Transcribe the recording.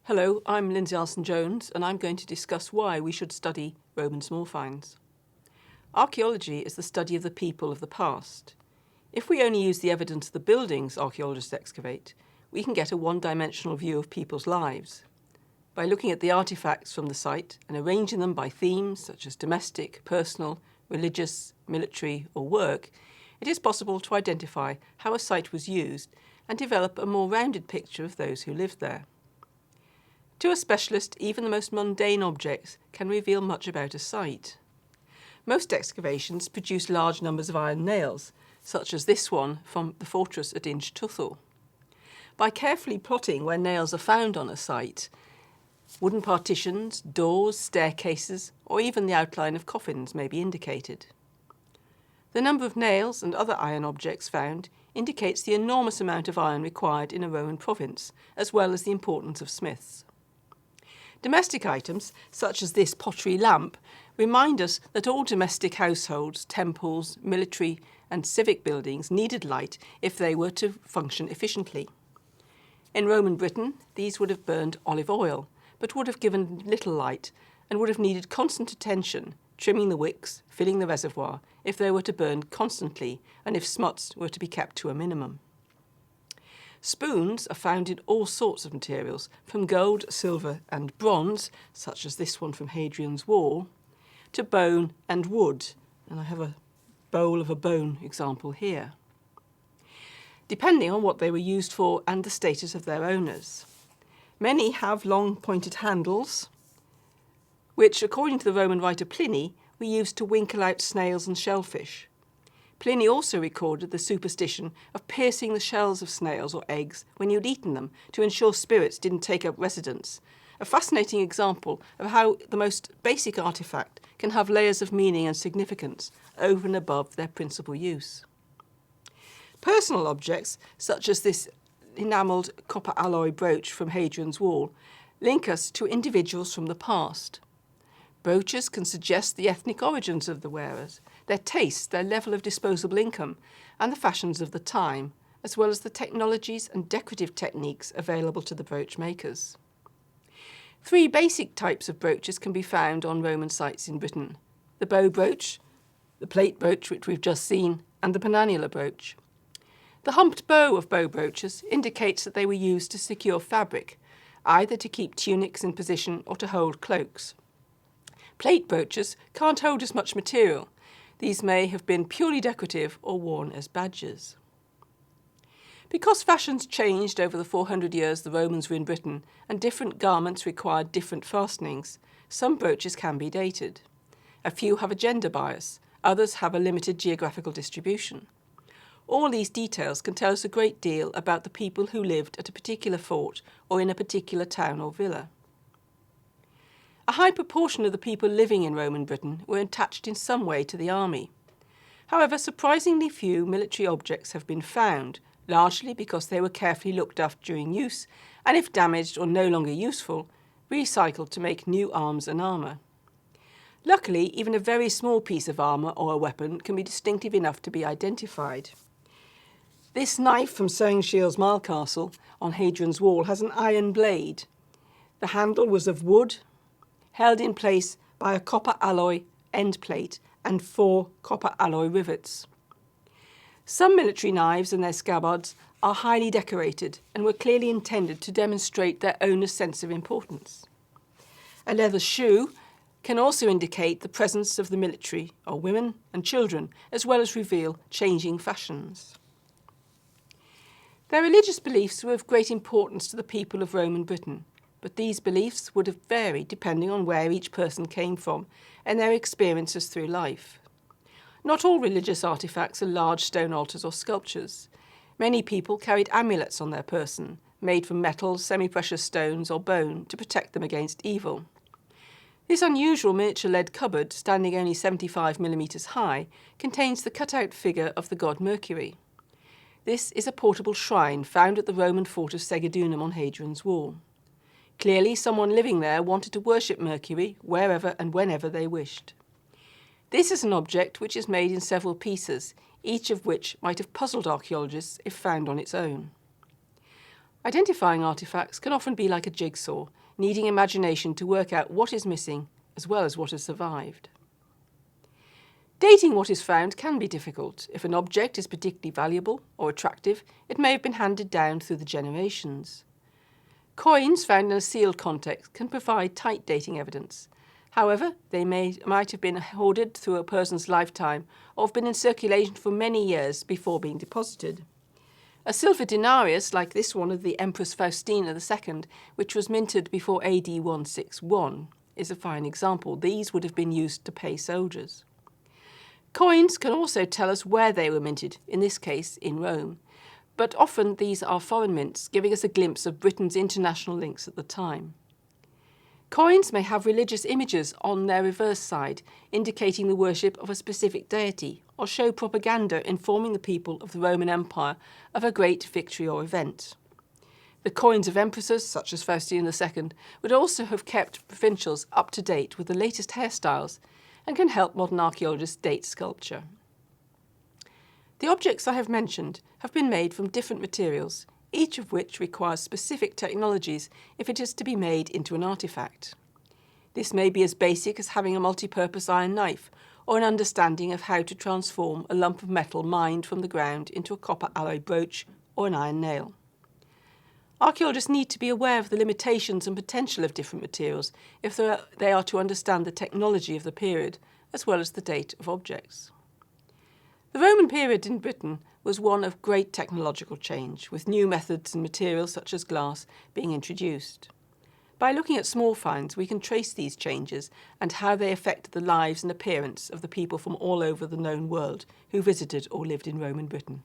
Hello, I'm Lindsay Alson-Jones and I'm going to discuss why we should study Roman small finds. Archaeology is the study of the people of the past. If we only use the evidence of the buildings archaeologists excavate, we can get a one-dimensional view of people's lives. By looking at the artefacts from the site and arranging them by themes such as domestic, personal, religious, military or work, it is possible to identify how a site was used and develop a more rounded picture of those who lived there. To a specialist, even the most mundane objects can reveal much about a site. Most excavations produce large numbers of iron nails, such as this one from the fortress at Inch Tuthul. By carefully plotting where nails are found on a site, wooden partitions, doors, staircases, or even the outline of coffins may be indicated. The number of nails and other iron objects found indicates the enormous amount of iron required in a Roman province, as well as the importance of smiths. Domestic items, such as this pottery lamp, remind us that all domestic households, temples, military and civic buildings needed light if they were to function efficiently. In Roman Britain, these would have burned olive oil, but would have given little light and would have needed constant attention, trimming the wicks, filling the reservoir, if they were to burn constantly and if smuts were to be kept to a minimum. Spoons are found in all sorts of materials, from gold, silver and bronze, such as this one from Hadrian's Wall, to bone and wood, and I have a bowl of a bone example here, depending on what they were used for and the status of their owners. Many have long pointed handles, which, according to the Roman writer Pliny, were used to winkle out snails and shellfish. Pliny also recorded the superstition of piercing the shells of snails or eggs when you'd eaten them to ensure spirits didn't take up residence, a fascinating example of how the most basic artefact can have layers of meaning and significance over and above their principal use. Personal objects, such as this enamelled copper alloy brooch from Hadrian's Wall, link us to individuals from the past. Brooches can suggest the ethnic origins of the wearers, their tastes, their level of disposable income, and the fashions of the time, as well as the technologies and decorative techniques available to the brooch makers. Three basic types of brooches can be found on Roman sites in Britain: the bow brooch, the plate brooch, which we've just seen, and the penannular brooch. The humped bow of bow brooches indicates that they were used to secure fabric, either to keep tunics in position or to hold cloaks. Plate brooches can't hold as much material. These may have been purely decorative or worn as badges. Because fashions changed over the 400 years the Romans were in Britain and different garments required different fastenings, some brooches can be dated. A few have a gender bias, others have a limited geographical distribution. All these details can tell us a great deal about the people who lived at a particular fort or in a particular town or villa. A high proportion of the people living in Roman Britain were attached in some way to the army. However, surprisingly few military objects have been found, largely because they were carefully looked after during use and, if damaged or no longer useful, recycled to make new arms and armour. Luckily, even a very small piece of armour or a weapon can be distinctive enough to be identified. This knife from Sewing Shields Castle on Hadrian's Wall has an iron blade. The handle was of wood, held in place by a copper alloy end plate and 4 copper alloy rivets. Some military knives and their scabbards are highly decorated and were clearly intended to demonstrate their owner's sense of importance. A leather shoe can also indicate the presence of the military or women and children, as well as reveal changing fashions. Their religious beliefs were of great importance to the people of Roman Britain, but these beliefs would have varied depending on where each person came from and their experiences through life. Not all religious artefacts are large stone altars or sculptures. Many people carried amulets on their person, made from metal, semi-precious stones or bone to protect them against evil. This unusual miniature lead cupboard, standing only 75 millimetres high, contains the cut-out figure of the god Mercury. This is a portable shrine found at the Roman fort of Segedunum on Hadrian's Wall. Clearly, someone living there wanted to worship Mercury wherever and whenever they wished. This is an object which is made in several pieces, each of which might have puzzled archaeologists if found on its own. Identifying artefacts can often be like a jigsaw, needing imagination to work out what is missing as well as what has survived. Dating what is found can be difficult. If an object is particularly valuable or attractive, it may have been handed down through the generations. Coins found in a sealed context can provide tight dating evidence. However, they might have been hoarded through a person's lifetime or have been in circulation for many years before being deposited. A silver denarius, like this one of the Empress Faustina II, which was minted before AD 161, is a fine example. These would have been used to pay soldiers. Coins can also tell us where they were minted, in this case in Rome, but often these are foreign mints, giving us a glimpse of Britain's international links at the time. Coins may have religious images on their reverse side, indicating the worship of a specific deity, or show propaganda informing the people of the Roman Empire of a great victory or event. The coins of empresses, such as Faustina II, would also have kept provincials up to date with the latest hairstyles and can help modern archaeologists date sculpture. The objects I have mentioned have been made from different materials, each of which requires specific technologies if it is to be made into an artefact. This may be as basic as having a multi-purpose iron knife or an understanding of how to transform a lump of metal mined from the ground into a copper alloy brooch or an iron nail. Archaeologists need to be aware of the limitations and potential of different materials if they are to understand the technology of the period as well as the date of objects. The Roman period in Britain was one of great technological change, with new methods and materials such as glass being introduced. By looking at small finds, we can trace these changes and how they affected the lives and appearance of the people from all over the known world who visited or lived in Roman Britain.